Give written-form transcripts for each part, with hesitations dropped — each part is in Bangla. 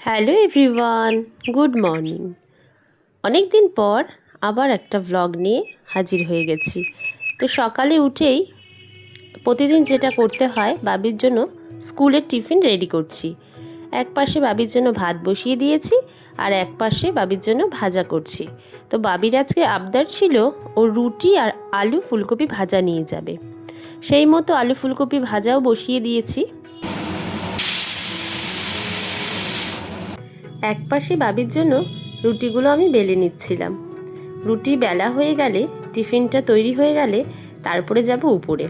Hello everyone, good morning. অনেক দিন পর আবার একটা ভ্লগ নিয়ে হাজির হয়ে গেছি। তো সকালে উঠেই প্রতিদিন যেটা করতে হয়, বাবির জন্য স্কুলের টিফিন রেডি করছি। এক পাশে বাবির জন্য ভাত বসিয়ে দিয়েছি আর এক পাশে বাবির জন্য ভাজা করছি। তো বাবির আজকে আবদার ছিল ও রুটি আর আলু ফুলকপি ভাজা নিয়ে যাবে। সেই মতো আলু ফুলকপি ভাজাও বসিয়ে দিয়েছি। এক পাশে বাবির জন্য রুটিগুলো আমি বেলে নিচ্ছিলাম। রুটি বেলা হয়ে গেলে, টিফিনটা তৈরি হয়ে গেলে তারপরে যাব উপরে,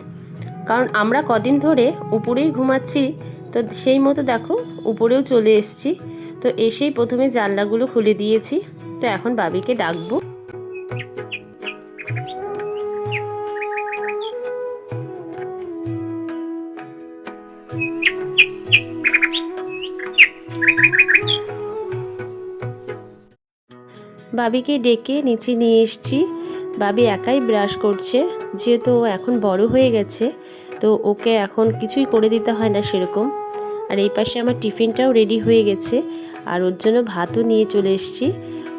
কারণ আমরা কদিন ধরে উপরেই ঘুমাচ্ছি। তো সেই মতো দেখো উপরেও চলে এসেছি। তো এসেই প্রথমে জানলাগুলো খুলে দিয়েছি। তো এখন বাবিকে ডাকবো। বাবিকে ডেকে নিচে নিয়ে এসেছি। বাবি একাই ব্রাশ করছে, যেহেতু ও এখন বড় হয়ে গেছে। তো ওকে এখন কিছুই করে দিতে হয় না সেরকম। আর এই পাশে আমার টিফিনটাও রেডি হয়ে গেছে, আর ওর জন্য ভাতও নিয়ে চলে এসেছি।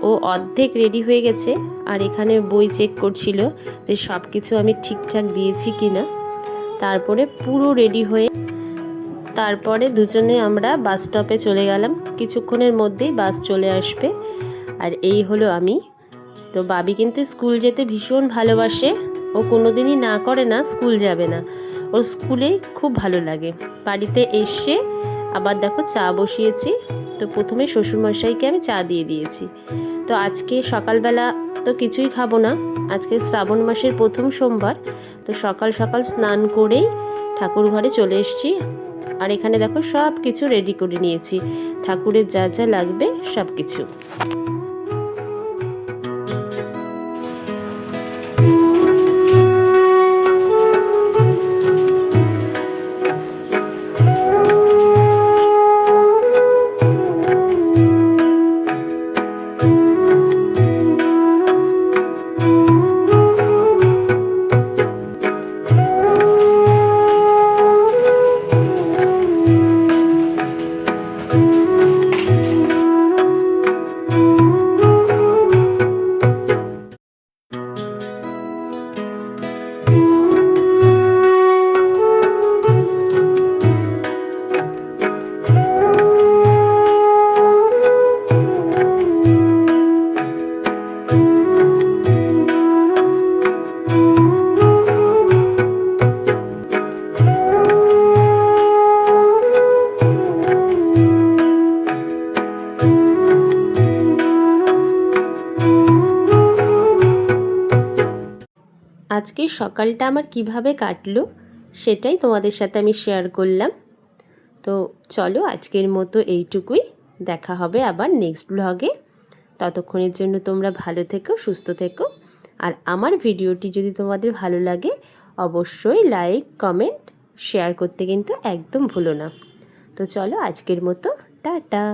ও অর্ধেক রেডি হয়ে গেছে, আর এখানে বই চেক করছিল যে সব কিছু আমি ঠিকঠাক দিয়েছি কি না। তারপরে পুরো রেডি হয়ে তারপরে দুজনে আমরা বাস স্টপে চলে গেলাম। কিছুক্ষণের মধ্যেই বাস চলে আসবে। আর এই হলো আমি। তো বাবি কিন্তু স্কুল যেতে ভীষণ ভালোবাসে। ও কোনোদিনই না করে না স্কুল যাবে না, ওর স্কুলেই খুব ভালো লাগে। বাড়িতে এসে আবার দেখো চা বসিয়েছি। তো প্রথমে শ্বশুরমশাইকে আমি চা দিয়ে দিয়েছি। তো আজকে সকালবেলা তো কিছুই খাবো না, আজকে শ্রাবণ মাসের প্রথম সোমবার। তো সকাল সকাল স্নান করেই ঠাকুর ঘরে চলে এসেছি। আর এখানে দেখো সব কিছু রেডি করে নিয়েছি, ঠাকুরের যা যা লাগবে সব কিছু। আজকের সকালটা আমার কিভাবে কাটলো সেটাই তোমাদের সাথে আমি শেয়ার করলাম। তো চলো আজকের মতো এইটুকুই, দেখা হবে আবার নেক্সট ব্লগে। ততক্ষণের জন্য তোমরা ভালো থেকো, সুস্থ থেকো। আর আমার ভিডিওটি যদি তোমাদের ভালো লাগে অবশ্যই লাইক, কমেন্ট, শেয়ার করতে কিন্তু একদম ভুলো না। তো চলো আজকের মতো টাটা।